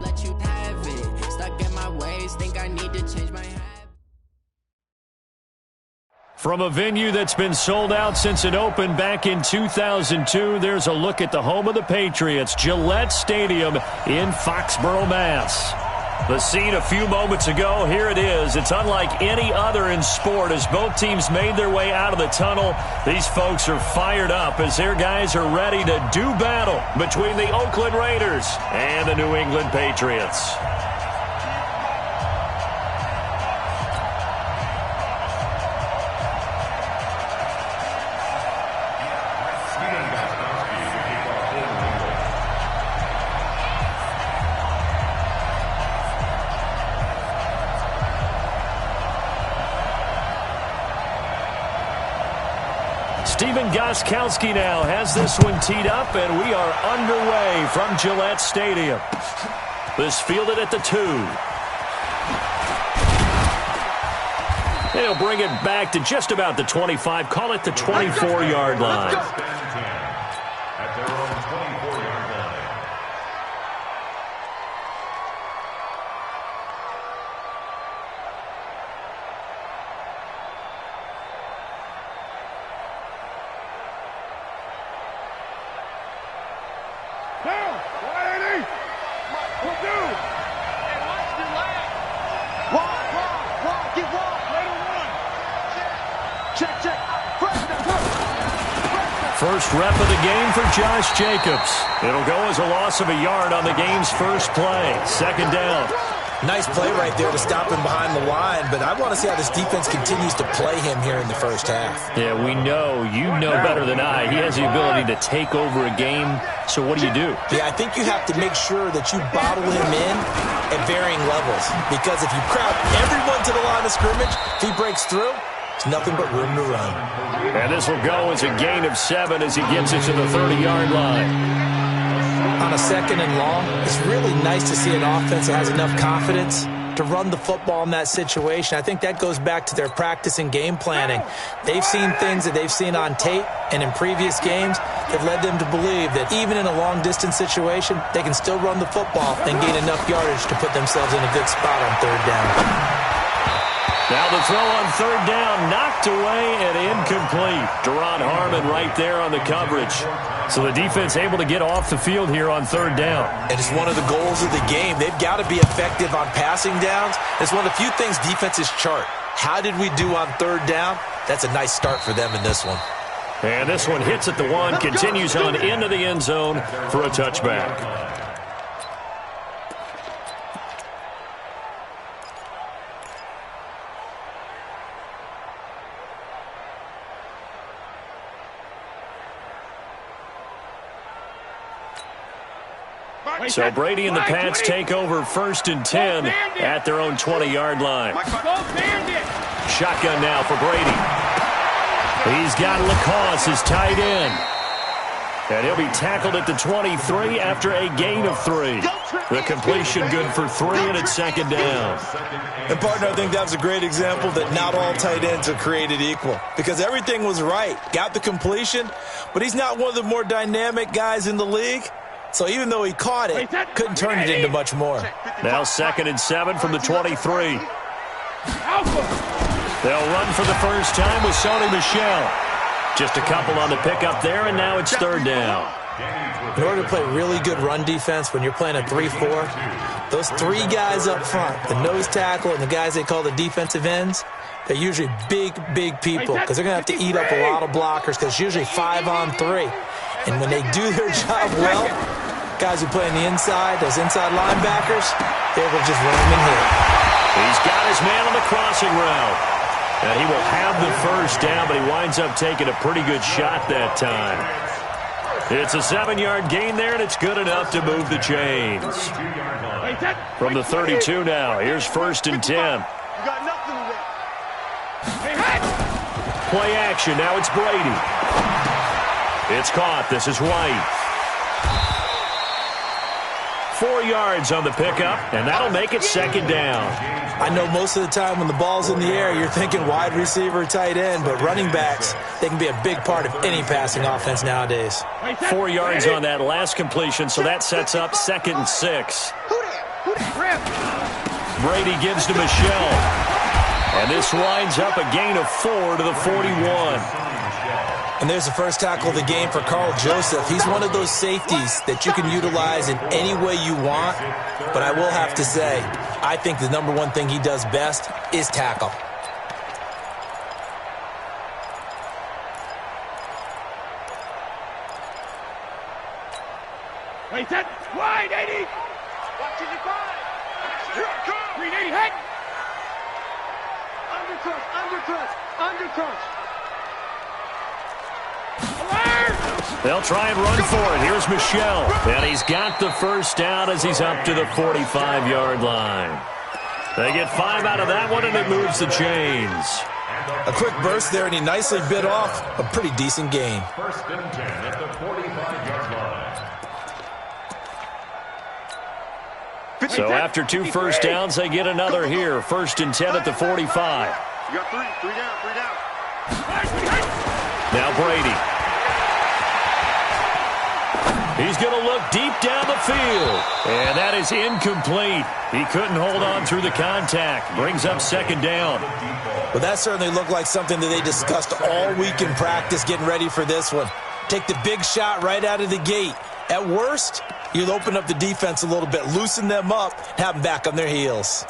let you have it. Stuck in my ways, think I need to change my habit. From a venue that's been sold out since it opened back in 2002, there's a look at the home of the Patriots, Gillette Stadium in Foxborough, Mass. The scene a few moments ago, here it is. It's unlike any other in sport as both teams made their way out of the tunnel. These folks are fired up as their guys are ready to do battle between the Oakland Raiders and the New England Patriots. Stephen Gostkowski now has this one teed up, and we are underway from Gillette Stadium. This fielded at the 2. They'll bring it back to just about the 25, call it the 24-yard line. First rep of the game for Josh Jacobs. It'll go as a loss of a yard on the game's first play. Second down. Nice play right there to stop him behind the line, but I want to see how this defense continues to play him here in the first half. Yeah, we know. You know better than I. He has the ability to take over a game. So what do? Yeah, I think you have to make sure that you bottle him in at varying levels, because if you crowd everyone to the line of scrimmage, if he breaks through, there's nothing but room to run. And this will go as a gain of 7 as he gets it to the 30-yard line. On a second and long, it's really nice to see an offense that has enough confidence to run the football in that situation. I think that goes back to their practice and game planning. They've seen things that they've seen on tape and in previous games that led them to believe that even in a long-distance situation, they can still run the football and gain enough yardage to put themselves in a good spot on third down. Now the throw on third down, knocked away and incomplete. Deron Harmon right there on the coverage. So the defense able to get off the field here on third down. And it's one of the goals of the game. They've got to be effective on passing downs. It's one of the few things defenses chart. How did we do on third down? That's a nice start for them in this one. And this one hits at the 1, continues on into the end zone for a touchback. So Brady and the Pats take over 1st and 10 at their own 20-yard line. Shotgun now for Brady. He's got Lacoste as tight end. And he'll be tackled at the 23 after a gain of 3. The completion good for 3, and it's second down. And, partner, I think that was a great example that not all tight ends are created equal, because everything was right. Got the completion, but he's not one of the more dynamic guys in the league. So even though he caught it, couldn't turn it into much more. Now 2nd and 7 from the 23. They'll run for the first time with Sony Michel. Just a couple on the pickup there, and now it's third down. In order to play really good run defense when you're playing a 3-4, those 3 guys up front, the nose tackle and the guys they call the defensive ends, they're usually big people because they're going to have to eat up a lot of blockers because it's usually 5-on-3. And when they do their job well, guys who play on the inside, those inside linebackers, they're able to just run them and hit. He's got his man on the crossing route. And he will have the first down, but he winds up taking a pretty good shot that time. It's a 7-yard gain there, and it's good enough to move the chains. From the 32 now, here's 1st and 10. Play action, now it's Brady. It's caught. This is White. 4 yards on the pickup, and that'll make it second down. I know most of the time when the ball's in the air, you're thinking wide receiver, tight end, but running backs, they can be a big part of any passing offense nowadays. 4 yards on that last completion, so that sets up 2nd and 6. Brady gives to Michelle. And this winds up a gain of 4 to the 41. And there's the first tackle of the game for Carl Joseph. He's one of those safeties that you can utilize in any way you want. But I will have to say, I think the number one thing he does best is tackle. Wait, that wide, 80. Watch it, 5. Here it comes. Green 80, head. Undercrush. They'll try and run for it. Here's Michelle. And he's got the first down as he's up to the 45-yard line. They get 5 out of that one, and it moves the chains. A quick burst there, and he nicely bit off a pretty decent gain. First and 10 at the 45-yard line. So after 2 first downs, they get another here. First and 10 at the 45. You got 3 down. Now Brady. He's going to look deep down the field. And that is incomplete. He couldn't hold on through the contact. Brings up second down. Well, that certainly looked like something that they discussed all week in practice getting ready for this one. Take the big shot right out of the gate. At worst, you'll open up the defense a little bit, loosen them up, have them back on their heels.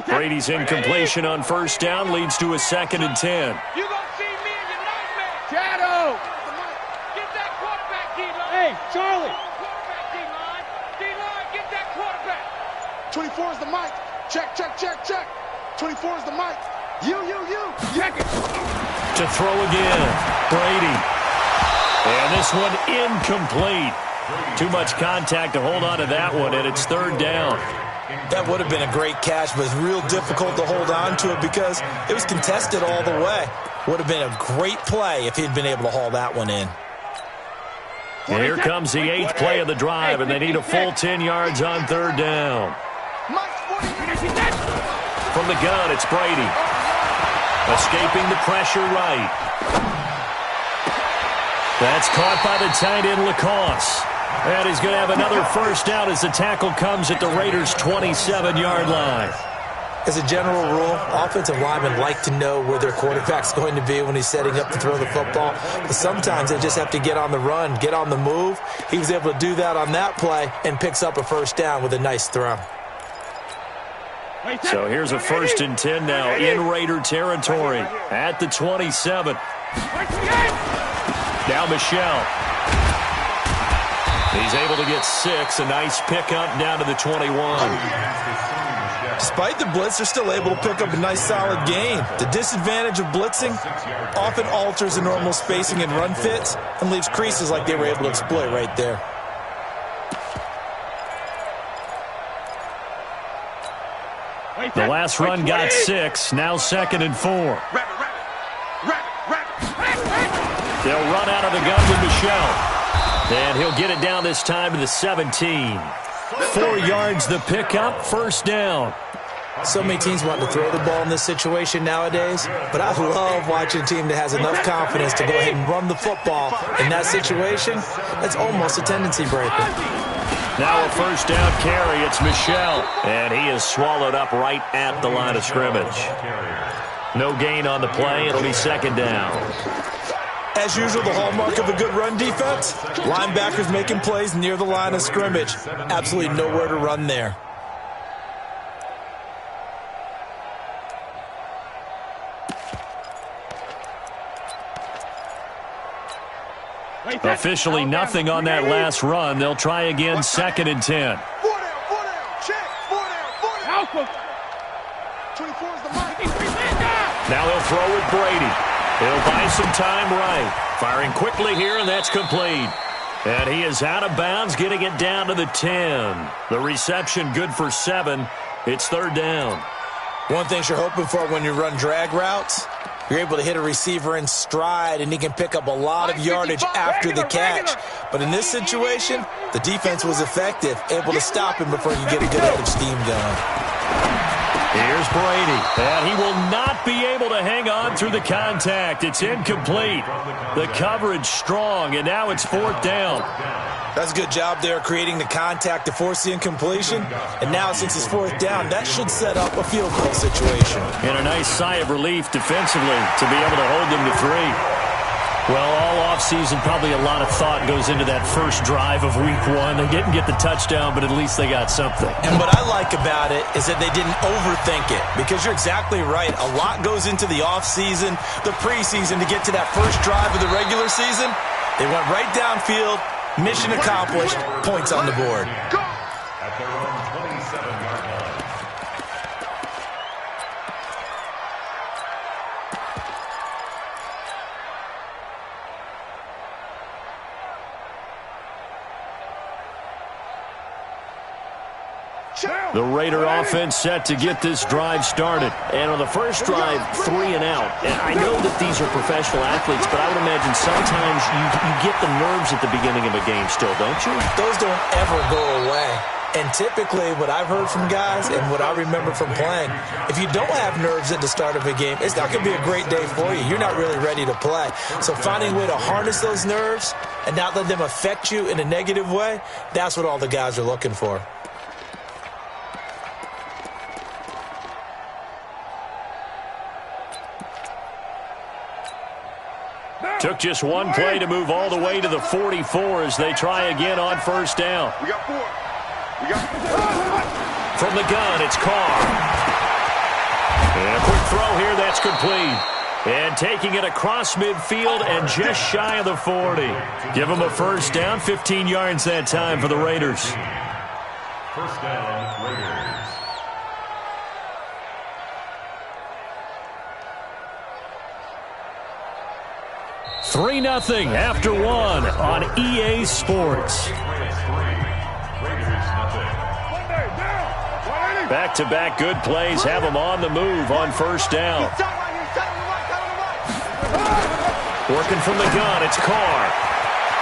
Brady's incompletion on first down leads to a second and 10. You gonna see me in your nightmare. Shadow. Get that quarterback, D-line. Hey, Charlie. Quarterback, D-line. D-line, get that quarterback. 24 is the mic. Check. 24 is the mic. You. Check it. To throw again. Brady. And this one incomplete. Too much contact to hold on to that one, and it's third down. That would have been a great catch, but it's real difficult to hold on to it because it was contested all the way. Would have been a great play if he'd been able to haul that one in. And here comes the 8th play of the drive, and they need a full 10 yards on third down. From the gun, it's Brady. Escaping the pressure right. That's caught by the tight end, Lacoste. And he's going to have another first down as the tackle comes at the Raiders' 27-yard line. As a general rule, offensive linemen like to know where their quarterback's going to be when he's setting up to throw the football. But sometimes they just have to get on the run, get on the move. He was able to do that on that play and picks up a first down with a nice throw. So here's a first and 10 now in Raider territory at the 27. Now Michelle. He's able to get 6. A nice pickup down to the 21. Despite the blitz, they're still able to pick up a nice solid gain. The disadvantage of blitzing often alters the normal spacing and run fits and leaves creases like they were able to exploit right there. The last run got 6. Now second and 4. They'll run out of the gun with Michelle. And he'll get it down this time to the 17. 4 yards the pickup, first down. So many teams want to throw the ball in this situation nowadays, but I love watching a team that has enough confidence to go ahead and run the football. In that situation, that's almost a tendency breaker. Now a first down carry, it's Michelle. And he is swallowed up right at the line of scrimmage. No gain on the play, it'll be second down. As usual, the hallmark of a good run defense, linebackers making plays near the line of scrimmage. Absolutely nowhere to run there. Officially nothing on that last run. They'll try again, second and 10. 4 down. Check. 4 down. 24 is the mic. Now he'll throw with Brady. He'll buy some time right. Firing quickly here, and that's complete. And he is out of bounds, getting it down to the 10. The reception good for 7. It's third down. One thing you're hoping for when you run drag routes, you're able to hit a receiver in stride, and he can pick up a lot of yardage after the catch. But in this situation, the defense was effective, able to stop him before you get a good head of steam going. Here's Brady, and he will not be able to hang on through the contact. It's incomplete. The coverage strong, and now it's 4th down. That's a good job there creating the contact to force the incompletion. And now since it's 4th down, that should set up a field goal situation. And a nice sigh of relief defensively to be able to hold them to 3. Well, all offseason, probably a lot of thought goes into that first drive of Week 1. They didn't get the touchdown, but at least they got something. And what I like about it is that they didn't overthink it, because you're exactly right. A lot goes into the offseason, the preseason, to get to that first drive of the regular season. They went right downfield, mission accomplished, points on the board. At their own 27-yard line. The Raider offense set to get this drive started. And on the first drive, 3 and out. And I know that these are professional athletes, but I would imagine sometimes you get the nerves at the beginning of a game still, don't you? Those don't ever go away. And typically what I've heard from guys and what I remember from playing, if you don't have nerves at the start of a game, it's not going to be a great day for you. You're not really ready to play. So finding a way to harness those nerves and not let them affect you in a negative way, that's what all the guys are looking for. Took just one play to move all the way to the 44 as they try again on first down. We got 4. From the gun, it's Carr. And a quick throw here, that's complete. And taking it across midfield and just shy of the 40. Give them a first down, 15 yards that time for the Raiders. First down, Raiders. 3-0 after 1 on EA Sports. Back-to-back good plays have them on the move on first down. Working from the gun, it's Carr.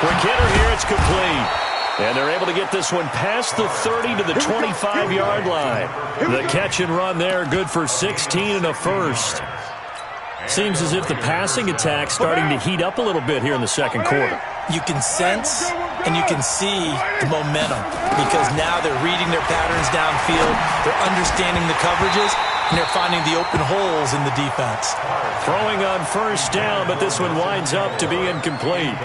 Quick hitter here, it's complete. And they're able to get this one past the 30 to the 25-yard line. The catch and run there, good for 16 and a first. Seems as if the passing attack's starting to heat up a little bit here in the second quarter. You can sense and you can see the momentum, because now they're reading their patterns downfield, they're understanding the coverages, and they're finding the open holes in the defense. Throwing on first down, but this one winds up to be incomplete.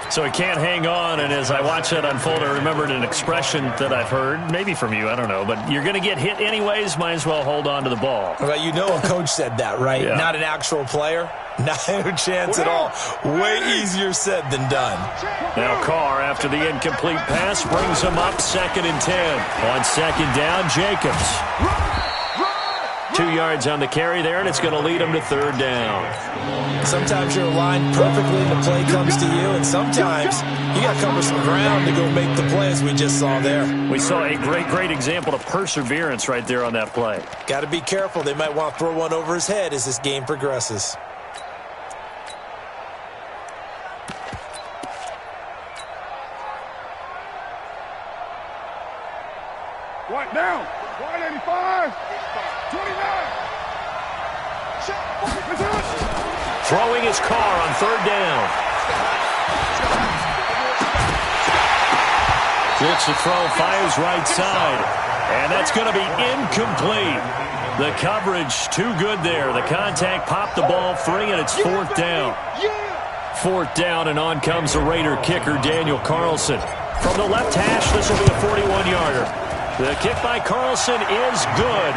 So he can't hang on, and as I watch that unfold, I remembered an expression that I've heard, maybe from you, I don't know, but you're going to get hit anyways, might as well hold on to the ball. Well, you know a coach said that, right? Yeah. Not an actual player. No chance at all. Way easier said than done. Now Carr, after the incomplete pass, brings him up 2nd and 10. On second down, Jacobs. 2 yards on the carry there, and it's going to lead him to 3rd down. Sometimes you're aligned perfectly and the play comes to you, and sometimes you got to cover some ground to go make the play, as we just saw there. We saw a great example of perseverance right there on that play. Got to be careful. They might want to throw one over his head as this game progresses. Right now, 185, 29. Throwing his Carr on 3rd down. Gets the throw, fires right side. And that's going to be incomplete. The coverage too good there. The contact popped the ball free, and it's 4th down. 4th down, and on comes the Raider kicker, Daniel Carlson. From the left hash, this will be a 41-yarder. The kick by Carlson is good,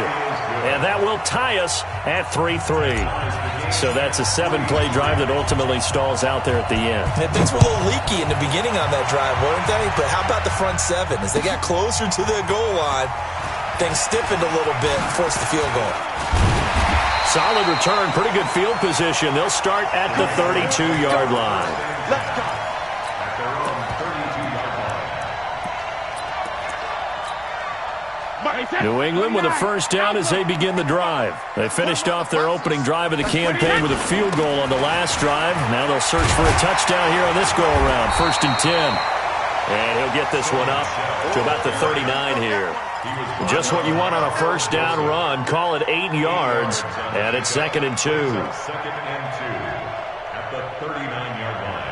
and that will tie us at 3-3. So that's a 7-play drive that ultimately stalls out there at the end. And things were a little leaky in the beginning on that drive, weren't they? But how about the front 7? As they got closer to the goal line, things stiffened a little bit and forced the field goal. Solid return, pretty good field position. They'll start at the 32-yard line. Let's go. New England with a first down as they begin the drive. They finished off their opening drive of the campaign with a field goal on the last drive. Now they'll search for a touchdown here on this go-around. 1st and 10. And he'll get this one up to about the 39 here. Just what you want on a first down run. Call it 8 yards, and it's 2nd and 2. 2nd and 2 at the 39-yard line.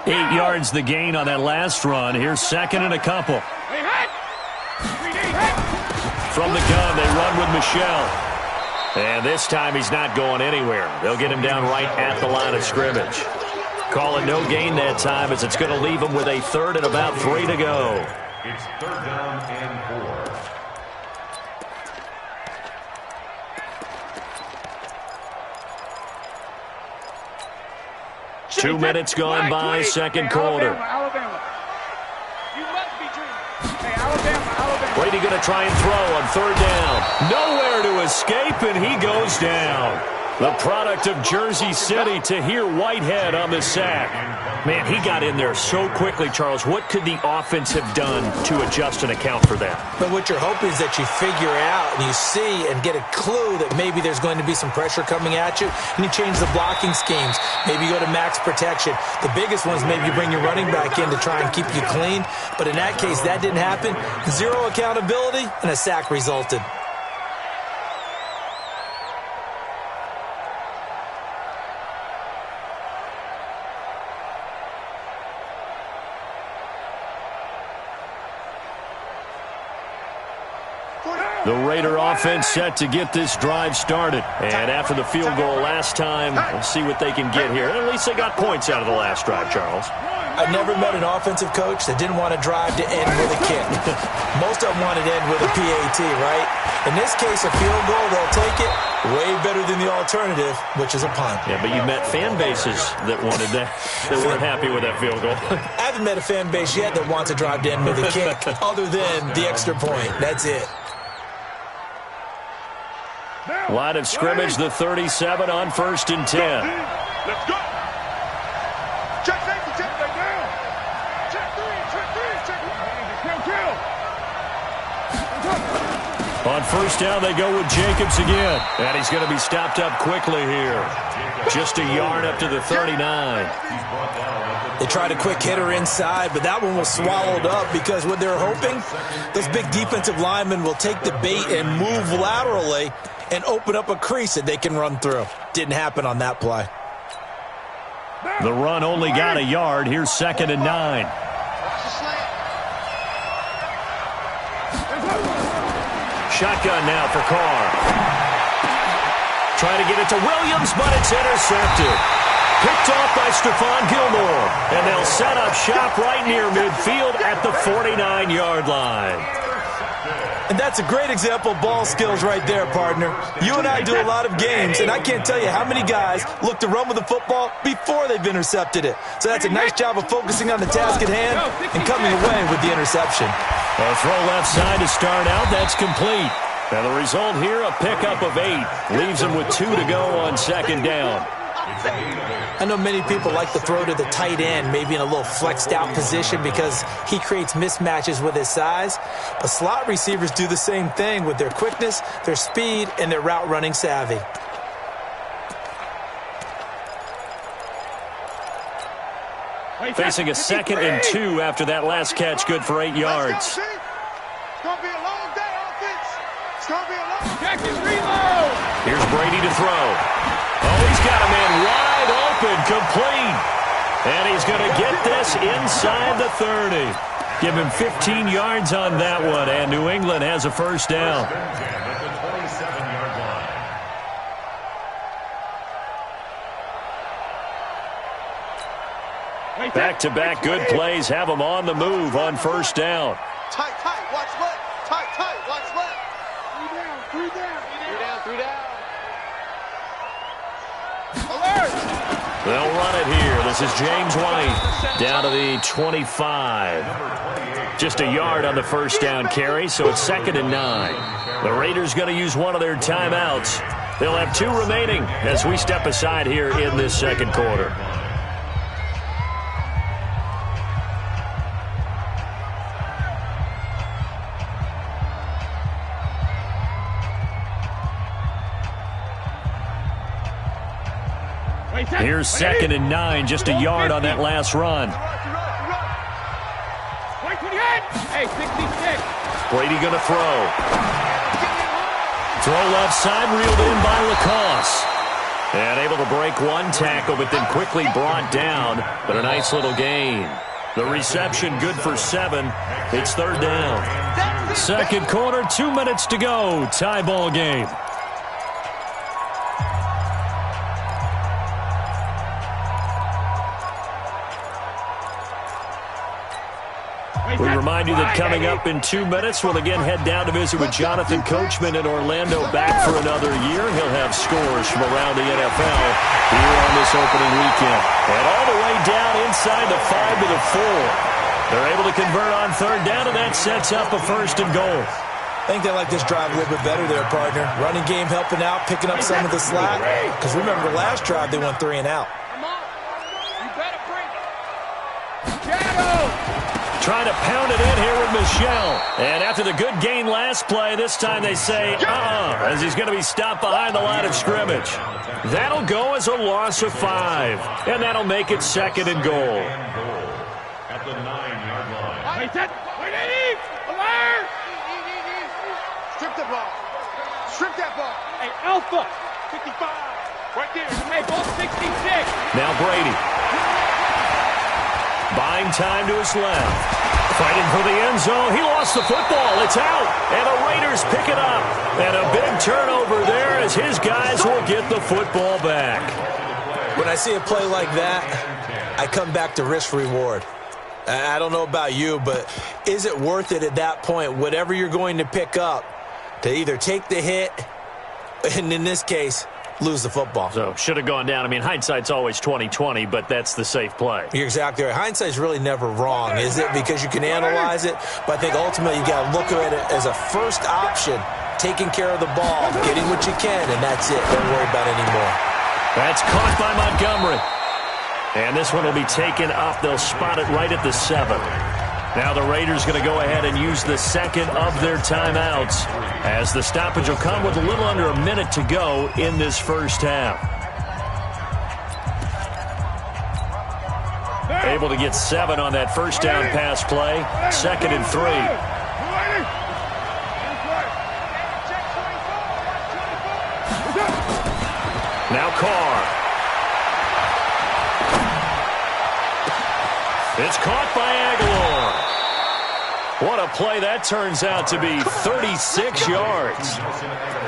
8 yards the gain on that last run. Here's 2nd and a couple. From the gun, they run with Michelle. And this time he's not going anywhere. They'll get him down right at the line of scrimmage. Call it no gain that time, as it's going to leave him with a 3rd and about 3 to go. It's 3rd down and 4. 2 minutes gone by, second quarter. Alabama. You must be dreaming. Hey, Alabama. Brady going to try and throw on 3rd down. Nowhere to escape, and he goes down. The product of Jersey City, Tahir Whitehead on the sack. Man, he got in there so quickly, Charles. What could the offense have done to adjust and account for that? But what you're hoping is that you figure out and you see and get a clue that maybe there's going to be some pressure coming at you, and you change the blocking schemes. Maybe you go to max protection. The biggest one is maybe you bring your running back in to try and keep you clean. But in that case, that didn't happen. 0 accountability, and a sack resulted. The Raider offense set to get this drive started. And after the field goal last time, we'll see what they can get here. At least they got points out of the last drive, Charles. I've never met an offensive coach that didn't want to drive to end with a kick. Most of them wanted to end with a PAT, right? In this case, a field goal, they'll take it. Way better than the alternative, which is a punt. Yeah, but you met fan bases that wanted that, that weren't happy with that field goal. I haven't met a fan base yet that wants to drive to end with a kick, other than the extra point. That's it. Line of scrimmage, the 37 on 1st and 10. Let's go. Check safety, check that down. Check 3, check 3, check. On 1st down, they go with Jacobs again. And he's going to be stopped up quickly here. Just a yard up to the 39. They tried a quick hitter inside, but that one was swallowed up because what they're hoping, those big defensive linemen will take the bait and move laterally and open up a crease that they can run through. Didn't happen on that play. The run only got a yard. Here's 2nd and 9. Shotgun now for Carr. Trying to get it to Williams, but it's intercepted. Picked off by Stephon Gilmore. And they'll set up shop right near midfield at the 49-yard line. And that's a great example of ball skills right there, partner. You and I do a lot of games, and I can't tell you how many guys look to run with the football before they've intercepted it. So that's a nice job of focusing on the task at hand and coming away with the interception. A throw left side to start out. That's complete. And the result here, a pickup of 8. Leaves them with 2 to go on 2nd down. I know many people like to throw to the tight end, maybe in a little flexed out position because he creates mismatches with his size. But slot receivers do the same thing with their quickness, their speed, and their route running savvy. Facing a 2nd and 2 after that last catch, good for 8 yards. It's going to be a long day, offense. It's going to be a long day. Reload. Here's Brady to throw. Oh, he's got a man wide open, complete. And he's going to get this inside the 30. Give him 15 yards on that one, and New England has a 1st down. At the 27-yard line. Back-to-back good plays have them on the move on 1st down. Tight, watch left. Tight, watch left. 3 down. They'll run it here. This is James White down to the 25. Just a yard on the 1st down carry, so it's 2nd and 9. The Raiders going to use one of their timeouts. They'll have 2 remaining as we step aside here in this 2nd quarter. Here's 2nd and 9, just a yard on that last run. Hey, 66. Brady going to throw. Throw left side, reeled in by Lacoste. And able to break one tackle, but then quickly brought down. But a nice little gain. The reception good for 7. It's 3rd down. 2nd quarter, 2 minutes to go. Tie ball game. We remind you that coming up in 2 minutes, we'll again head down to visit with Jonathan Coachman in Orlando, back for another year. He'll have scores from around the NFL here on this opening weekend. And all the way down inside the 5 to the 4. They're able to convert on 3rd down, and that sets up a 1st and goal. I think they like this drive a little bit better there, partner. Running game helping out, picking up some of the slack. Because remember, the last drive they went 3 and out. Come on. You better bring it. Shadow. Trying to pound it in here with Michel. And after the good gain last play, this time they say, as he's going to be stopped behind the line of scrimmage. That'll go as a loss of 5. And that'll make it 2nd and goal. At the 9-yard line. Wait, alert! Strip the ball. Strip that ball. Hey, Alpha, 55. Right there. Hey, ball 66. Now Brady. Buying time to his left. Fighting for the end zone. He lost the football. It's out. And the Raiders pick it up. And a big turnover there as his guys will get the football back. When I see a play like that, I come back to risk-reward. I don't know about you, but is it worth it at that point, whatever you're going to pick up, to either take the hit, and in this case, lose the football? So, should have gone down. I mean, hindsight's always 20/20, but that's the safe play. You're exactly right. Hindsight's really never wrong, is it? Because you can analyze it, but I think ultimately you got to look at it as a first option, taking care of the ball, getting what you can, and that's it. Don't worry about it anymore. That's caught by Montgomery. And this one will be taken up. They'll spot it right at the 7. Now the Raiders going to go ahead and use the 2nd of their timeouts, as the stoppage will come with a little under a minute to go in this first half. Able to get 7 on that first down pass play. 2nd and 3. Now Carr. It's caught by Aguilar. What a play that turns out to be. 36 yards.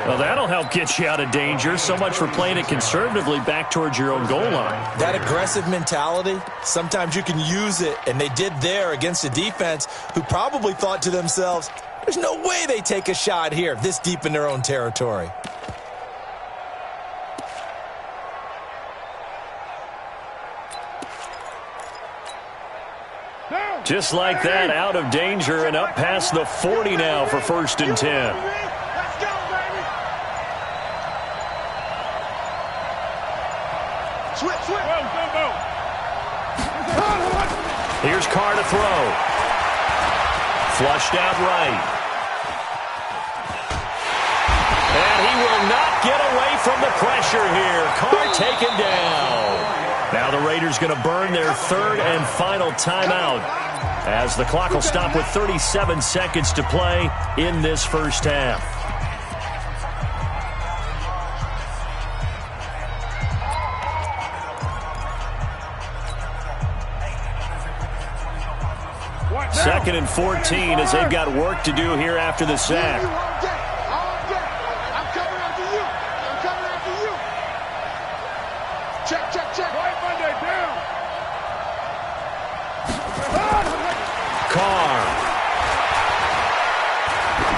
Well, that'll help get you out of danger. So much for playing it conservatively back towards your own goal line. That aggressive mentality, sometimes you can use it, and they did there against a defense who probably thought to themselves, there's no way they take a shot here this deep in their own territory. Just like that, out of danger and up past the 40 now for 1st and 10. Let's go, baby. Switch. Go. Here's Carr to throw. Flushed out right. And he will not get away from the pressure here. Carr taken down. Now the Raiders going to burn their 3rd and final timeout, as the clock will stop with 37 seconds to play in this first half. Second and 14 as they've got work to do here after the sack. I'm coming after you. Check. Right Monday down. Carr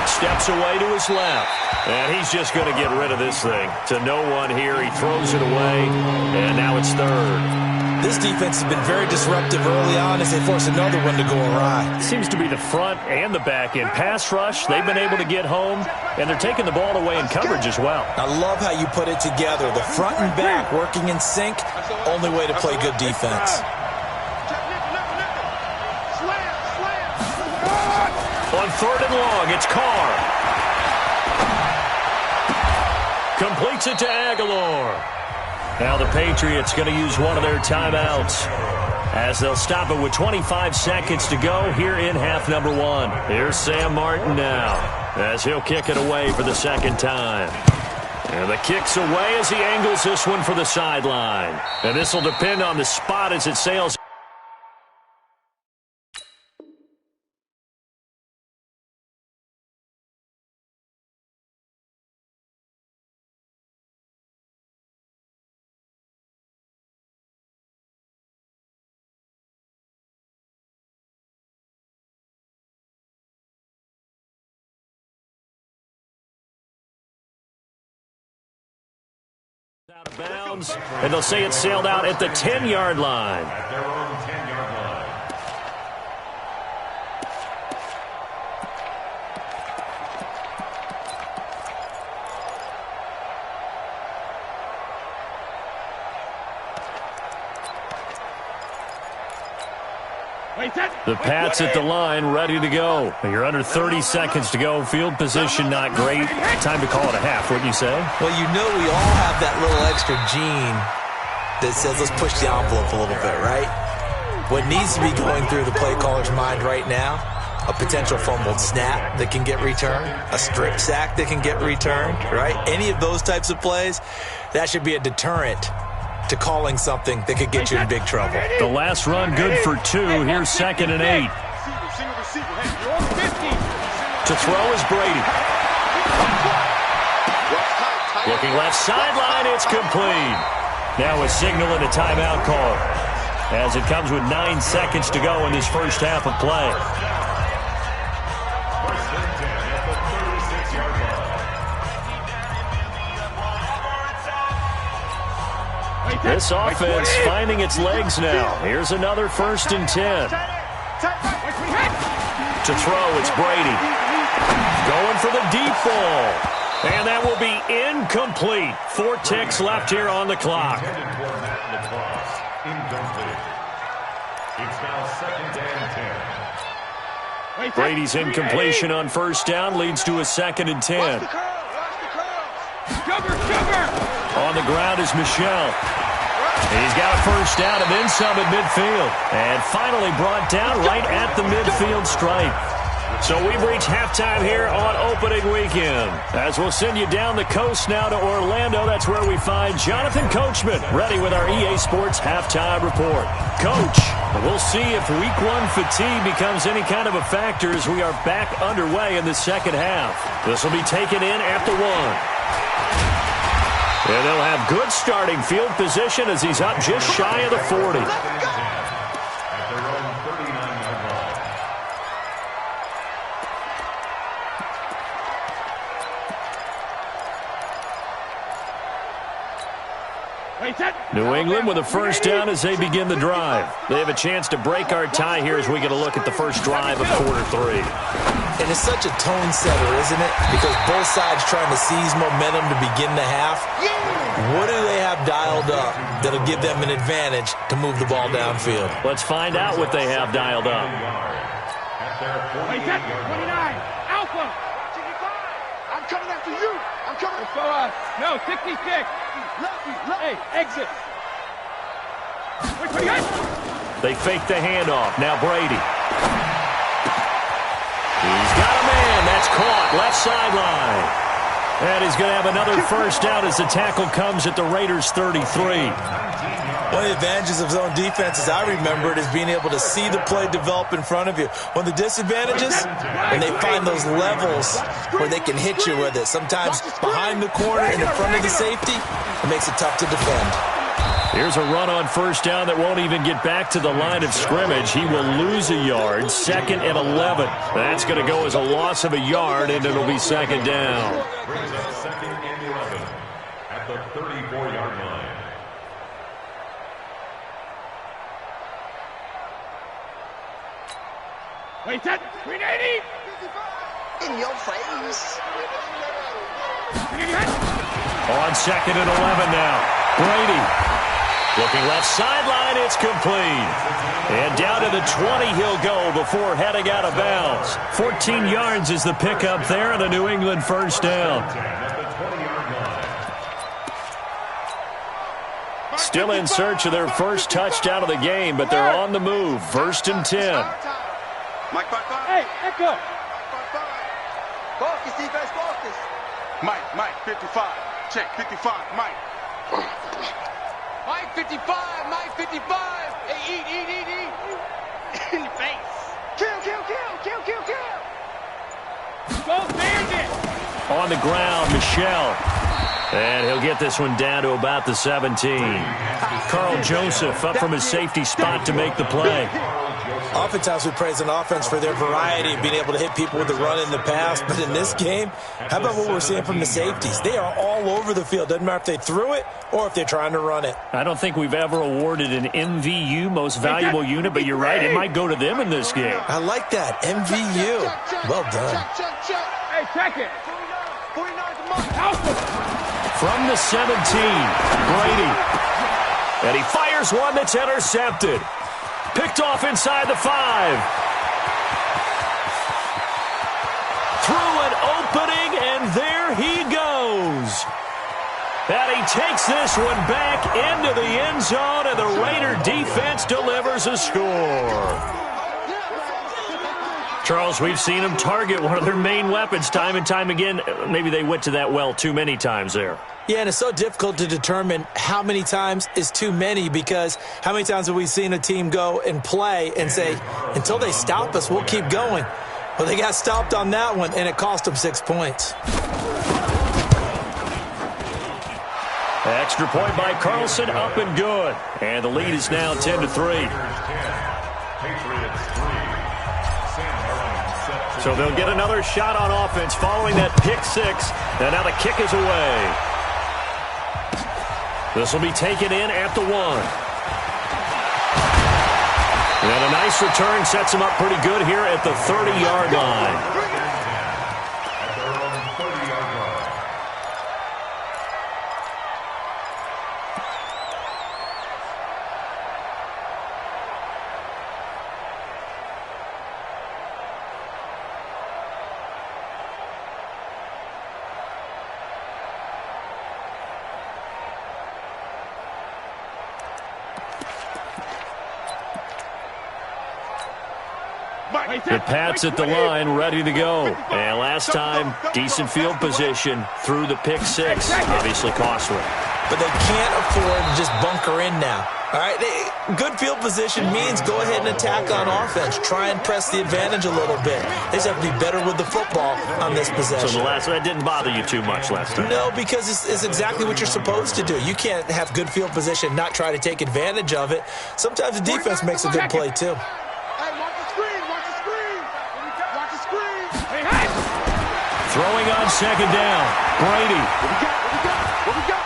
steps away to his left, and he's just going to get rid of this thing. To no one here, he throws it away, and now it's 3rd. This defense has been very disruptive early on as they force another one to go awry. Seems to be the front and the back end. Pass rush, they've been able to get home, and they're taking the ball away in coverage as well. I love how you put it together. The front and back working in sync, only way to play good defense. On 3rd and long, it's Carr. Completes it to Aguilar. Now the Patriots going to use one of their timeouts as they'll stop it with 25 seconds to go here in half number 1. Here's Sam Martin now as he'll kick it away for the second time. And the kick's away as he angles this one for the sideline. And this will depend on the spot as it sails. Out of bounds, and they'll say it sailed out at the 10-yard line. At their own 10-yard line. The Pats at the line, ready to go. You're under 30 seconds to go. Field position not great. Time to call it a half, wouldn't you say? Well, you know we all have that little extra gene that says let's push the envelope a little bit, right? What needs to be going through the play caller's mind right now, a potential fumbled snap that can get returned, a strip sack that can get returned, right? Any of those types of plays, that should be a deterrent to calling something that could get you in big trouble. The last run good for 2. Here's 2nd and 8. To throw is Brady. Looking left sideline, it's complete. Now a signal and a timeout call as it comes with 9 seconds to go in this first half of play. First and 10 at the 36-yard line. This offense finding its legs now. Here's another 1st and 10. To throw, it's Brady. Going for the deep ball. And that will be incomplete. 4 ticks left here on the clock. Incomplete. It's now 2nd and 10. Brady's incompletion on 1st down leads to a 2nd and 10. On the ground is Michel. He's got a 1st down and then some at midfield. And finally brought down right at the midfield stripe. So we've reached halftime here on opening weekend. As we'll send you down the coast now to Orlando, that's where we find Jonathan Coachman ready with our EA Sports halftime report. Coach, we'll see if week 1 fatigue becomes any kind of a factor as we are back underway in the second half. This will be taken in at the 1. And they'll have good starting field position as he's up just shy of the 40. At their own 39-yard line. New England with a 1st down as they begin the drive. They have a chance to break our tie here as we get a look at the first drive of quarter 3. And it's such a tone setter, isn't it? Because both sides trying to seize momentum to begin the half. What do they have dialed up that'll give them an advantage to move the ball downfield? Let's find out what they have dialed up. At their 49-yard line. Alpha. I'm coming after you. I'm coming. Let's go up. No, 66. Hey, exit. They fake the handoff. Now Brady. He's got a man. That's caught. Left sideline. And he's going to have another 1st down as the tackle comes at the Raiders' 33. One of the advantages of zone defense, as I remember it, is being able to see the play develop in front of you. One of the disadvantages, when they find those levels where they can hit you with it, sometimes behind the corner and in front of the safety, it makes it tough to defend. Here's a run on 1st down that won't even get back to the line of scrimmage. He will lose a yard. 2nd and 11. That's going to go as a loss of a yard, and it'll be 2nd down. Brings up 2nd and 11 at the 34-yard line. Wait, that 380. In your face. On 2nd and 11 now. Brady. Looking left sideline, it's complete. And down to the 20 he'll go before heading out of bounds. 14 yards is the pickup there, and a New England 1st down. At the 20-yard line. Still in search of their first touchdown of the game, but they're on the move. 1st and 10. Mike, 5-5. Hey, let go. Focus, defense, focus. Mike, 55. Check, 55, Mike. Mike 55, Mike 55. Hey, eat. In the face. Kill. Go, Bandit. On the ground, Michelle. And he'll get this one down to about the 17. Carl Joseph up from his safety spot to make the play. Oftentimes we praise an offense for their variety of being able to hit people with the run in the pass. But in this game, how about what we're seeing from the safeties? They are all over the field. Doesn't matter if they threw it or if they're trying to run it. I don't think we've ever awarded an MVU, most valuable unit, but you're right, it might go to them in this game. I like that. MVU. Well done. Hey, check it. 49 From the 17, Brady. And he fires one that's intercepted. Picked off inside the 5. Through an opening, and there he goes. And he takes this one back into the end zone, and the Raider defense delivers a score. Charles, we've seen them target one of their main weapons time and time again. Maybe they went to that well too many times there. Yeah, and it's so difficult to determine how many times is too many, because how many times have we seen a team go and play and say, until they stop us, we'll keep going. Well, they got stopped on that one, and it cost them 6 points. Extra point by Carlson, up and good. And the lead is now 10-3. So they'll get another shot on offense following that pick 6. And now the kick is away. This will be taken in at the 1. And a nice return sets him up pretty good here at the 30-yard line. The Pats at the line, ready to go. And last time, decent field position through the pick 6. Obviously costly. But they can't afford to just bunker in now. All right, good field position means go ahead and attack on offense. Try and press the advantage a little bit. They just have to be better with the football on this possession. So that didn't bother you too much last time? No, because it's exactly what you're supposed to do. You can't have good field position, not try to take advantage of it. Sometimes the defense makes a good play, too. Throwing on second down, Brady. What we got?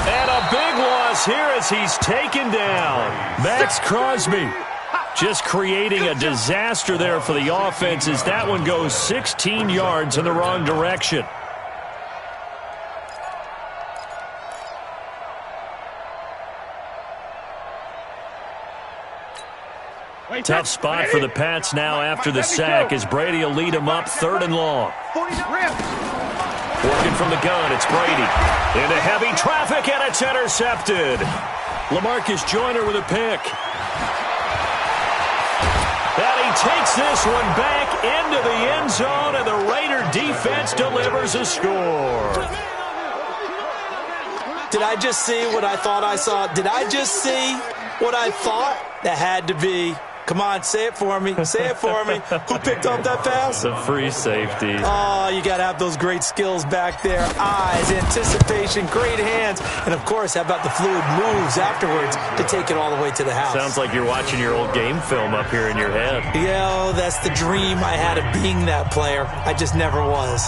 And a big loss here as he's taken down. Max Crosby just creating a disaster there for the offense as that one goes 16 yards in the wrong direction. Tough spot for the Pats now after the sack as Brady will lead them up 3rd and long. Working from the gun, it's Brady. Into heavy traffic, and it's intercepted. LaMarcus Joyner with a pick. And he takes this one back into the end zone, and the Raider defense delivers a score. Did I just see what I thought I saw? Did I just see what I thought? That had to be. Come on, say it for me. Say it for me. Who picked up that pass? The free safety. Oh, you got to have those great skills back there. Eyes, anticipation, great hands. And, of course, how about the fluid moves afterwards to take it all the way to the house? Sounds like you're watching your old game film up here in your head. Yeah, that's the dream I had of being that player. I just never was.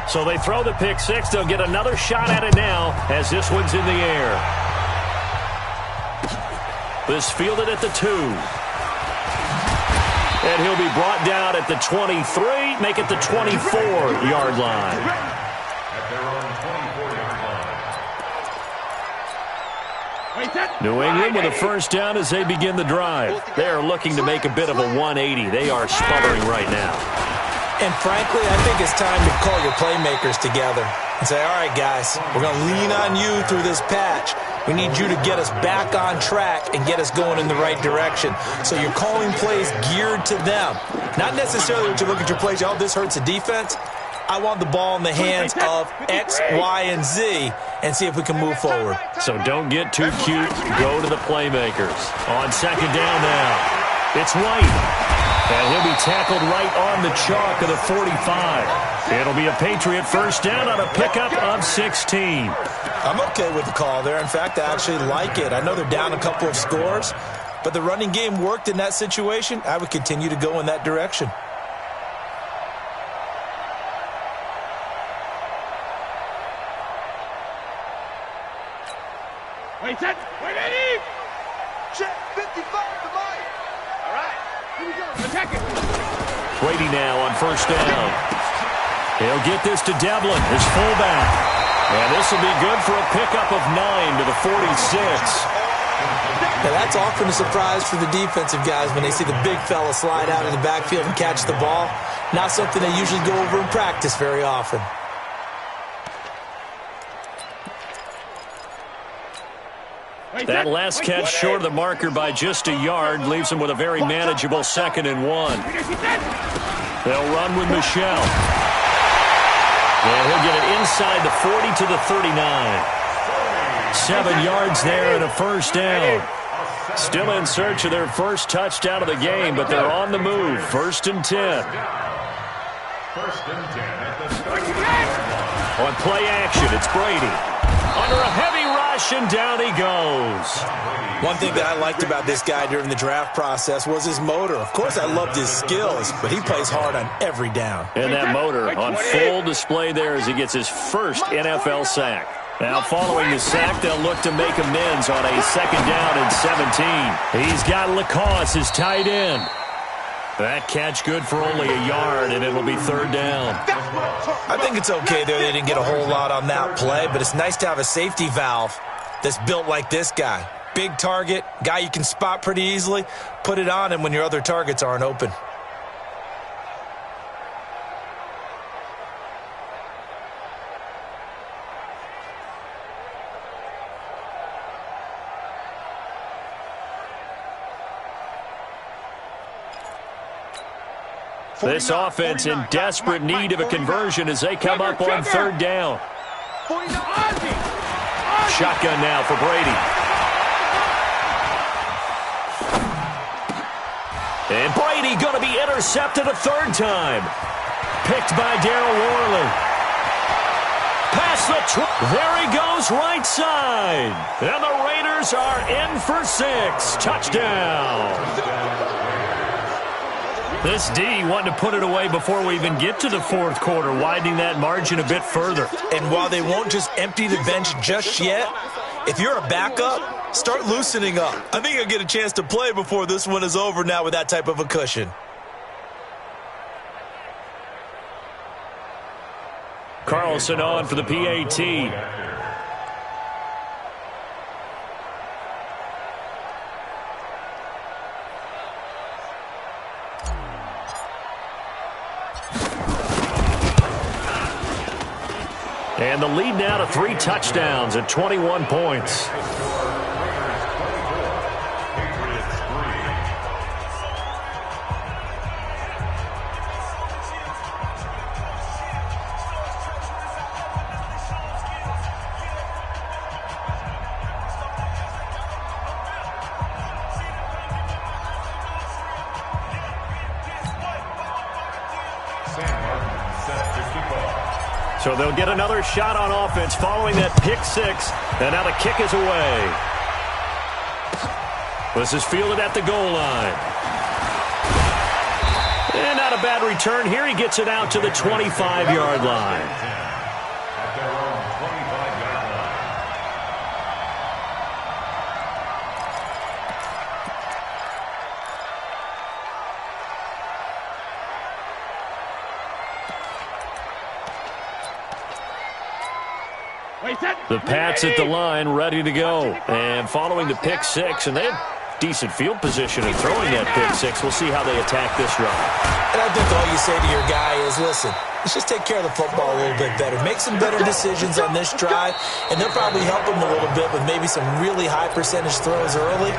So they throw the pick 6. They'll get another shot at it now as this one's in the air. This fielded at the 2. And he'll be brought down at the 23, make it the 24-yard line. At their own 24-yard line. New England with a first down as they begin the drive. They are looking to make a bit of a 180. They are sputtering right now. And frankly, I think it's time to call your playmakers together and say, all right, guys, we're going to lean on you through this patch. We need you to get us back on track and get us going in the right direction. So you're calling plays geared to them. Not necessarily what you look at your plays, oh, this hurts the defense. I want the ball in the hands of X, Y, and Z and see if we can move forward. So don't get too cute. Go to the playmakers. On second down now, it's White. And he'll be tackled right on the chalk of the 45. It'll be a Patriot first down on a pickup of 16. I'm okay with the call there. In fact, I actually like it. I know they're down a couple of scores, but the running game worked in that situation. I would continue to go in that direction. Wait, set. Wait, Eddie. Check 55 the mic. All right. Here we go. Attack it. Brady now on first down. He'll get this to Devlin, his fullback. And this will be good for a pickup of 9 to the 46. Now that's often a surprise for the defensive guys when they see the big fella slide out of the backfield and catch the ball. Not something they usually go over in practice very often. That last catch short of the marker by just a yard leaves him with a very manageable 2nd and 1. They'll run with Michelle. And he'll get it inside the 40 to the 39. 7 yards there and a first down. Still in search of their first touchdown of the game, but they're on the move. 1st and 10. First and 10 at the start. On play action, it's Brady. Under a heavy rush, and down he goes. One thing that I liked about this guy during the draft process was his motor. Of course, I loved his skills, but he plays hard on every down. And that motor on full display there as he gets his first NFL sack. Now, following the sack, they'll look to make amends on a 2nd down and 17. He's got Lacoste, his tight end. That catch good for only a yard, and it'll be 3rd down. I think it's okay there. They didn't get a whole lot on that play, but it's nice to have a safety valve that's built like this guy. Big target, guy you can spot pretty easily. Put it on him when your other targets aren't open. This offense in desperate need of a conversion as they come up on 3rd down. Shotgun now for Brady. And Brady going to be intercepted a 3rd time. Picked by Darryl Worley. Past the there he goes right side. And the Raiders are in for 6. Touchdown. This D wanted to put it away before we even get to the 4th quarter, widening that margin a bit further. And while they won't just empty the bench just yet, if you're a backup, start loosening up. I think you'll get a chance to play before this one is over now with that type of a cushion. Carlson on for the PAT. And the lead now to 3 touchdowns at 21 points. So they'll get another shot on offense following that pick 6. And now the kick is away. This is fielded at the goal line. And not a bad return here. He gets it out to the 25-yard line. At their own 25-yard line. The Pats at the line, ready to go. And following the pick six, and they have decent field position in throwing that pick six. We'll see how they attack this drive. And I think all you say to your guy is, listen, let's just take care of the football a little bit better. Make some better decisions on this drive, and they'll probably help him a little bit with maybe some really high percentage throws early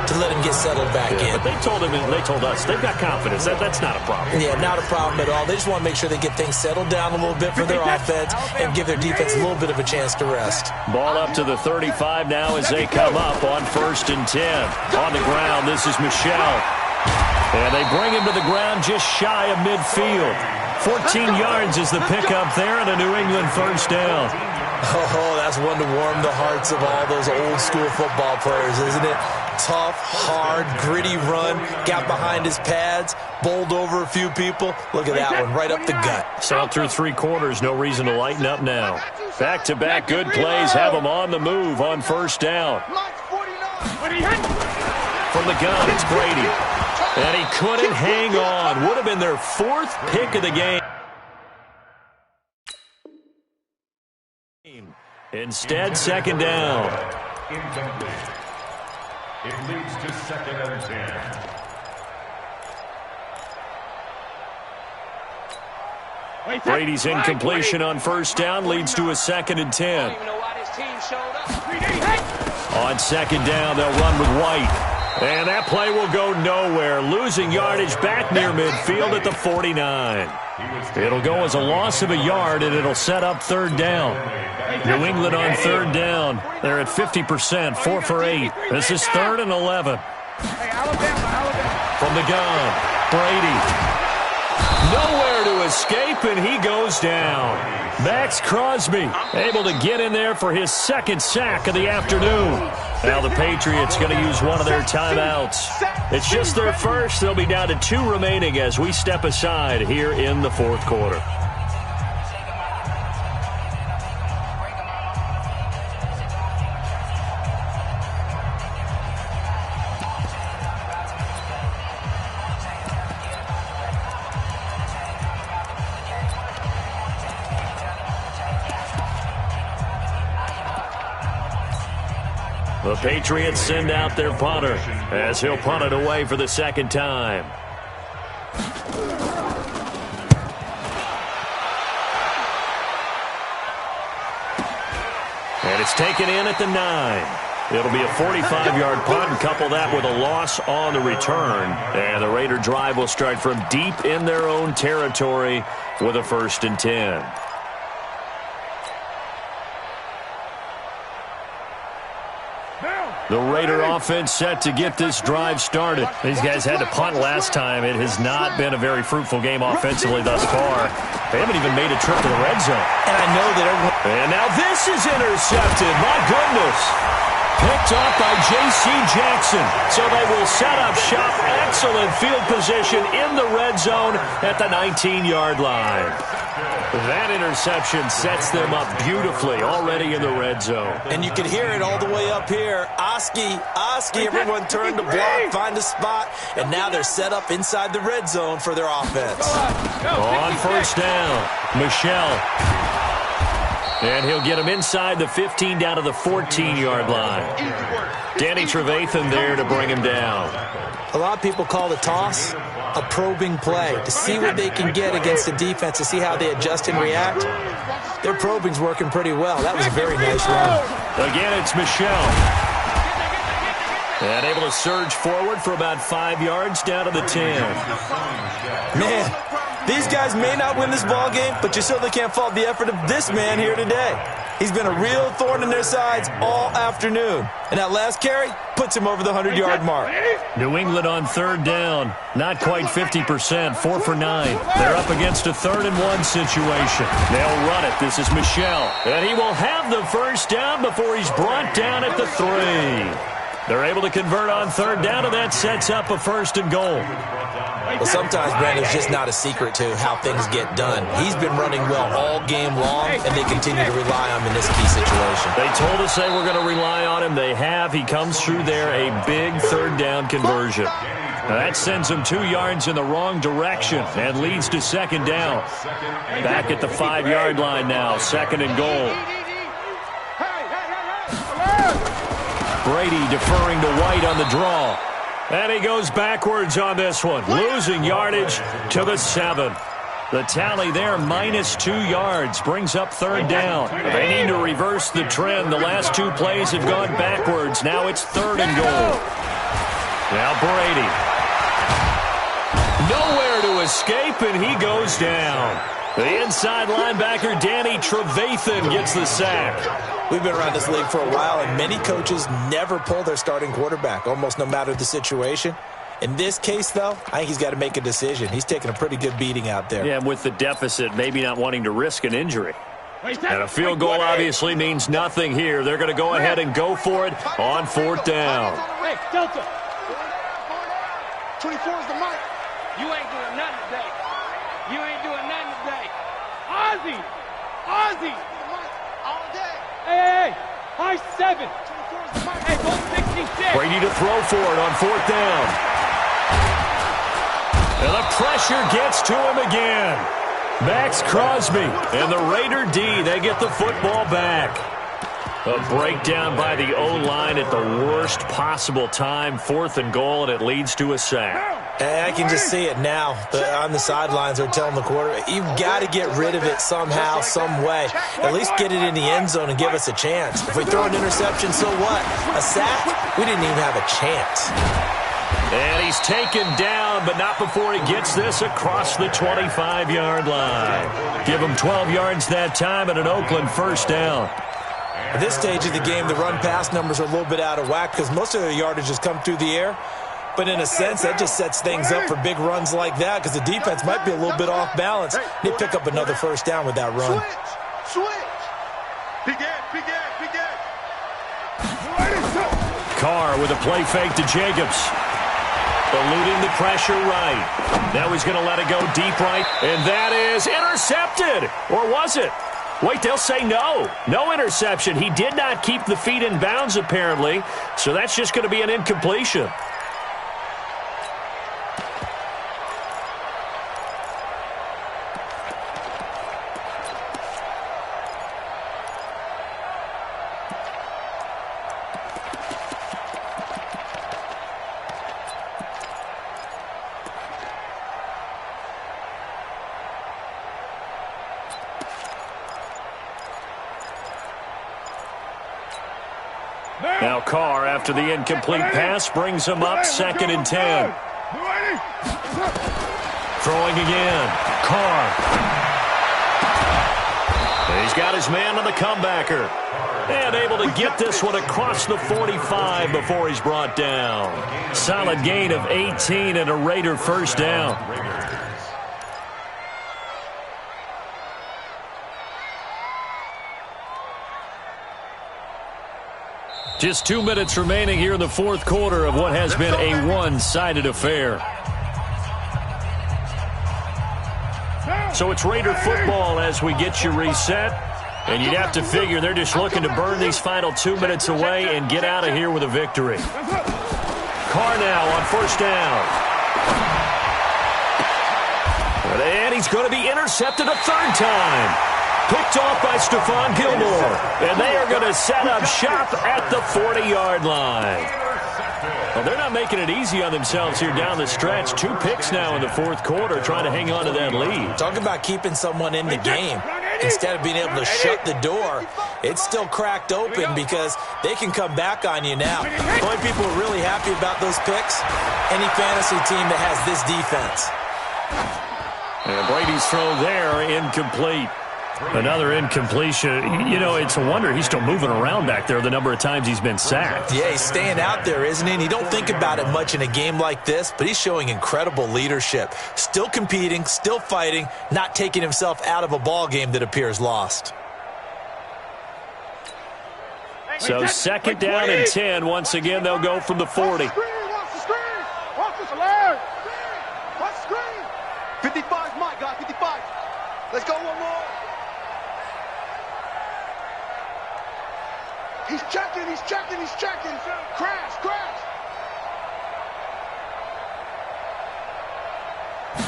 to let him get settled back in. But they told him, and they told us, they've got confidence. That's not a problem. Yeah, not a problem at all. They just want to make sure they get things settled down a little bit for their offense and give their defense a little bit of a chance to rest. Ball up to the 35 now as they come up on 1st and 10. On the ground, this is Michel. And they bring him to the ground just shy of midfield. 14 yards is the pickup there and a New England first down. Oh, that's one to warm the hearts of all those old school football players, isn't it? Tough, hard, gritty run, got behind his pads, bowled over a few people. Look at that one, right up the gut. Sailed through 3 quarters, no reason to lighten up now. Back-to-back good plays have them on the move on 1st down. From the gun, it's Brady. And he couldn't hang on. Would have been their 4th pick of the game. Instead, 2nd down. Incomplete. It leads to 2nd and 10. Brady's incompletion on 1st down leads to a 2nd and 10. On 2nd down, they'll run with White. And that play will go nowhere. Losing yardage back near midfield at the 49. It'll go as a loss of a yard, and it'll set up 3rd down. New England on 3rd down. They're at 50%, 4 for 8. This is 3rd and 11. From the gun, Brady. Nowhere to escape, and he goes down. Max Crosby able to get in there for his 2nd sack of the afternoon. Now the Patriots going to use one of their timeouts. It's just their first. They'll be down to 2 remaining as we step aside here in the 4th quarter. The Patriots send out their punter as he'll punt it away for the 2nd time. And it's taken in at the 9. It'll be a 45-yard punt, and couple that with a loss on the return. And the Raider drive will start from deep in their own territory with a 1st and 10. The Raider offense set to get this drive started. These guys had to punt last time. It has not been a very fruitful game offensively thus far. They haven't even made a trip to the red zone. And I know that and now this is intercepted. My goodness. Picked off by J.C. Jackson. So they will set up shop. Excellent field position in the red zone at the 19-yard line. That interception sets them up beautifully already in the red zone. And you can hear it all the way up here. Oski, everyone turned to block, find a spot, and now they're set up inside the red zone for their offense. On 1st down, Michel. And he'll get him inside the 15 down to the 14-yard line. Danny Trevathan there to bring him down. A lot of people call the toss a probing play to see what they can get against the defense, to see how they adjust and react. Their probing's working pretty well. That was a very nice run. Again, it's Michel. And able to surge forward for about 5 yards down to the 10. Man, these guys may not win this ball game, but you certainly can't fault the effort of this man here today. He's been a real thorn in their sides all afternoon. And that last carry puts him over the 100-yard mark. New England on 3rd down. Not quite 50%, 4 for 9. They're up against a 3rd and 1 situation. They'll run it. This is Michel. And he will have the 1st down before he's brought down at the 3. They're able to convert on 3rd down, and that sets up a 1st and goal. Well, sometimes, Brandon, it's just not a secret to how things get done. He's been running well all game long, and they continue to rely on him in this key situation. They told us they were going to rely on him. They have. He comes through there, a big 3rd down conversion. Now that sends him 2 yards in the wrong direction and leads to 2nd down. Back at the 5-yard line now, 2nd and goal. Brady deferring to White on the draw. And he goes backwards on this one, losing yardage to the 7. The tally there, -2 yards, brings up 3rd down. They need to reverse the trend. The last 2 plays have gone backwards. Now it's 3rd and goal. Now Brady. Nowhere to escape, and he goes down. The inside linebacker, Danny Trevathan, gets the sack. We've been around this league for a while, and many coaches never pull their starting quarterback, almost no matter the situation. In this case, though, I think he's got to make a decision. He's taking a pretty good beating out there. Yeah, and with the deficit, maybe not wanting to risk an injury. And a field goal obviously means nothing here. They're going to go ahead and go for it on 4th down. Hey, Delta. 24 is the mic. You ain't doing nothing today. You ain't doing nothing today. Ozzy. Ozzy. All day. Hey. High 7. Hey, go 66. Brady to throw for it on 4th down. And the pressure gets to him again. Max Crosby and the Raider D, they get the football back. A breakdown by the O-line at the worst possible time. 4th and goal, and it leads to a sack. I can just see it now. On the sidelines, they're telling the quarterback, you've got to get rid of it somehow, some way. At least get it in the end zone and give us a chance. If we throw an interception, so what? A sack? We didn't even have a chance. And he's taken down, but not before he gets this across the 25-yard line. Give him 12 yards that time and an Oakland 1st down. At this stage of the game, the run-pass numbers are a little bit out of whack because most of the yardage has come through the air. But in a sense, that just sets things up for big runs like that because the defense might be a little bit off balance. They pick up another 1st down with that run. Switch. Begin. Carr with a play fake to Jacobs. Eluding the pressure right. Now he's going to let it go deep right. And that is intercepted. Or was it? Wait, they'll say no. No interception. He did not keep the feet in bounds, apparently. So that's just going to be an incompletion. Now Carr, after the incomplete pass, brings him up 2nd and 10. Throwing again. Carr. He's got his man on the comebacker. And able to get this one across the 45 before he's brought down. Solid gain of 18 and a Raider 1st down. Just 2 minutes remaining here in the 4th quarter of what has been a one-sided affair. So it's Raider football as we get you reset. And you'd have to figure they're just looking to burn these final 2 minutes away and get out of here with a victory. Carr now on 1st down. And he's going to be intercepted a 3rd time. Picked off by Stephon Gilmore. And they are going to set up shop at the 40-yard line. Well, they're not making it easy on themselves here down the stretch. 2 picks now in the 4th quarter, trying to hang on to that lead. Talk about keeping someone in the game. Instead of being able to shut the door, it's still cracked open because they can come back on you now. The only people who are really happy about those picks, any fantasy team that has this defense. And Brady's throw there, incomplete. Another incompletion. You know, it's a wonder he's still moving around back there the number of times he's been sacked. Yeah, he's staying out there, isn't he? And you don't think about it much in a game like this, but he's showing incredible leadership. Still competing, still fighting, not taking himself out of a ball game that appears lost. So 2nd down and 10. Once again, they'll go from the 40. Watch the screen. 55's my guy, 55. Let's go one more. He's checking. Crash.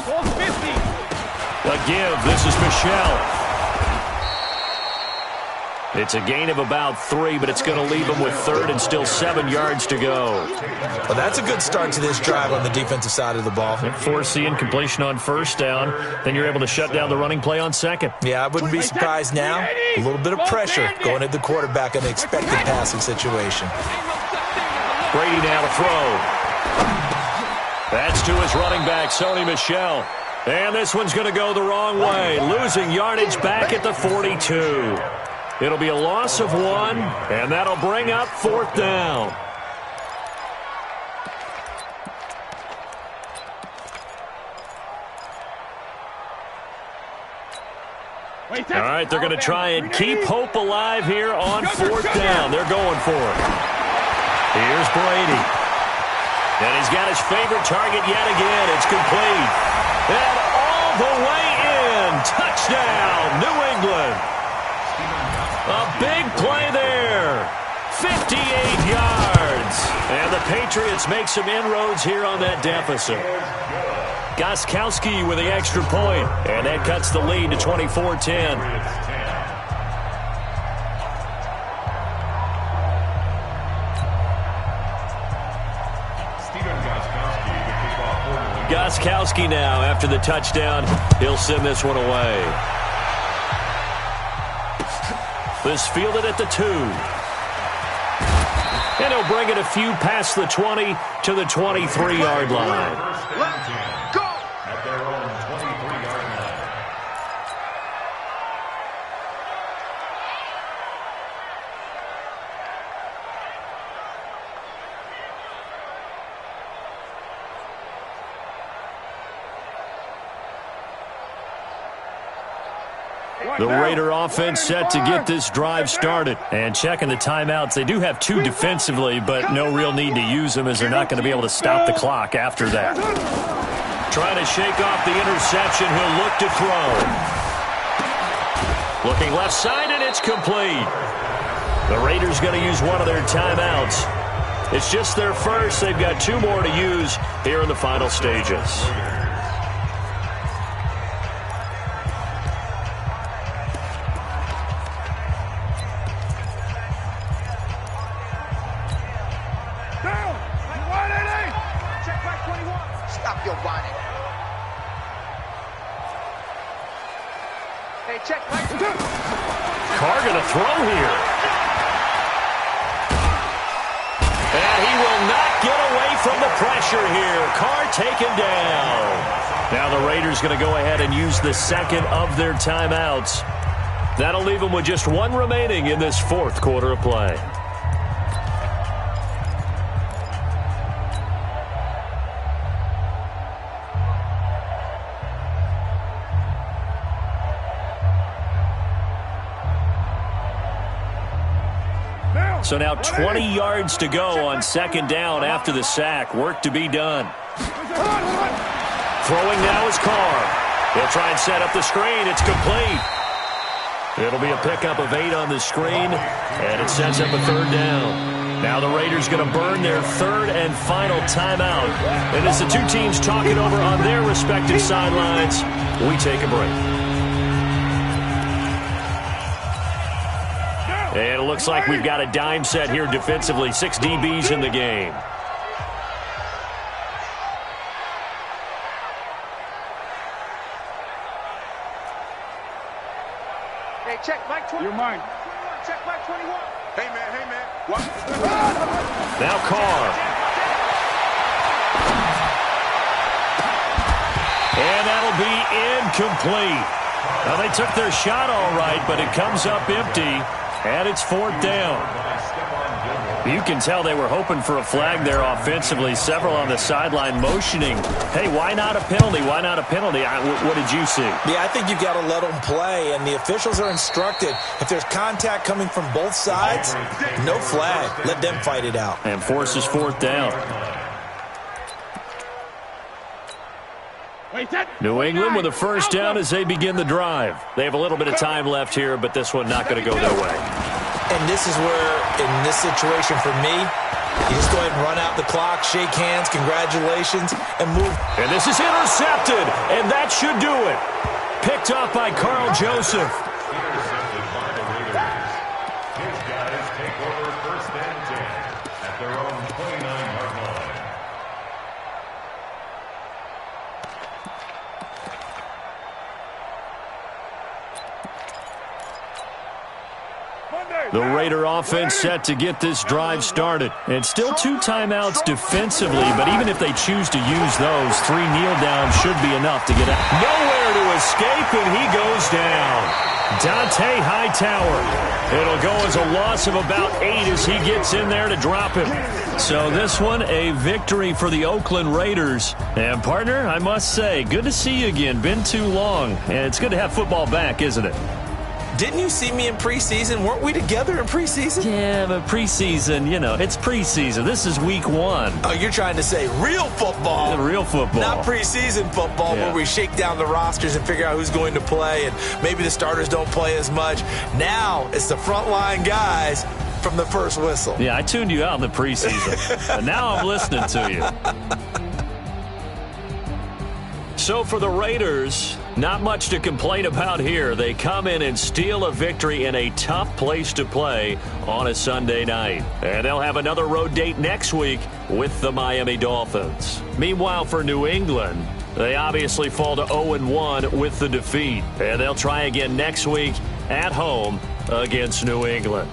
Ball 50. A give. This is Michelle. It's a gain of about 3, but it's going to leave them with third and still 7 yards to go. Well, that's a good start to this drive on the defensive side of the ball. Force the incompletion on first down. Then you're able to shut down the running play on second. Yeah, I wouldn't be surprised now. A little bit of pressure going at the quarterback in an expected passing situation. Brady now to throw. That's to his running back, Sony Michel. And this one's going to go the wrong way, losing yardage back at the 42. It'll be a loss of 1, and that'll bring up 4th down. All right, they're going to try and keep hope alive here on 4th down. They're going for it. Here's Brady. And he's got his favorite target yet again. It's complete. And all the way in. Touchdown, New England. A big play there. 58 yards. And the Patriots make some inroads here on that deficit. Gostkowski with the extra point. And that cuts the lead to 24-10. Gostkowski now after the touchdown. He'll send this one away. This fielded at the 2. And he'll bring it a few past the 20 to the 23-yard line. Let's go! At their own 23-yard line. The Raider offense set to get this drive started. And checking the timeouts, they do have 2 defensively, but no real need to use them as they're not going to be able to stop the clock after that. Trying to shake off the interception, he'll look to throw. Looking left side, and it's complete. The Raiders going to use one of their timeouts. It's just their first. They've got 2 more to use here in the final stages. Carr gonna throw here. And he will not get away from the pressure here. Carr taken down. Now the Raiders going to go ahead and use the second of their timeouts. That'll leave them with just 1 remaining in this 4th quarter of play. So now 20 yards to go on 2nd down after the sack. Work to be done. Throwing now is Carr. He'll try and set up the screen. It's complete. It'll be a pickup of 8 on the screen, and it sets up a 3rd down. Now the Raiders going to burn their 3rd and final timeout. And as the 2 teams talk it over on their respective sidelines, we take a break. And it looks like we've got a dime set here defensively. 6 DBs in the game. Hey, check Mike 20. You're mine. Check Mike 21. Hey, man. What? Now Carr. And that'll be incomplete. Now they took their shot all right, but it comes up empty. And it's 4th down. You can tell they were hoping for a flag there offensively. Several on the sideline motioning. Hey, why not a penalty? Why not a penalty? What did you see? Yeah, I think you've got to let them play, and the officials are instructed. If there's contact coming from both sides, no flag. Let them fight it out. And forces 4th down. New England with a 1st down as they begin the drive. They have a little bit of time left here, but this one not going to go their way. And this is where, in this situation for me, you just go ahead and run out the clock, shake hands, congratulations, and move. And this is intercepted, and that should do it. Picked off by Carl Joseph. The Raider offense set to get this drive started. And still 2 timeouts defensively, but even if they choose to use those, 3 kneel downs should be enough to get out. Nowhere to escape, and he goes down. Dante Hightower. It'll go as a loss of about 8 as he gets in there to drop him. So this one, a victory for the Oakland Raiders. And, partner, I must say, good to see you again. Been too long. And it's good to have football back, isn't it? Didn't you see me in preseason? Weren't we together in preseason? Yeah, but preseason, it's preseason. This is week 1. Oh, you're trying to say real football. Real football. Not preseason football where we shake down the rosters and figure out who's going to play, and maybe the starters don't play as much. Now it's the frontline guys from the first whistle. Yeah, I tuned you out in the preseason. And now I'm listening to you. So for the Raiders, not much to complain about here. They come in and steal a victory in a tough place to play on a Sunday night. And they'll have another road date next week with the Miami Dolphins. Meanwhile, for New England, they obviously fall to 0-1 with the defeat. And they'll try again next week at home against New England.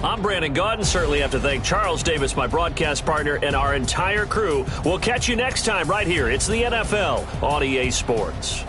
I'm Brandon Gaudin. Certainly have to thank Charles Davis, my broadcast partner, and our entire crew. We'll catch you next time right here. It's the NFL on EA Sports.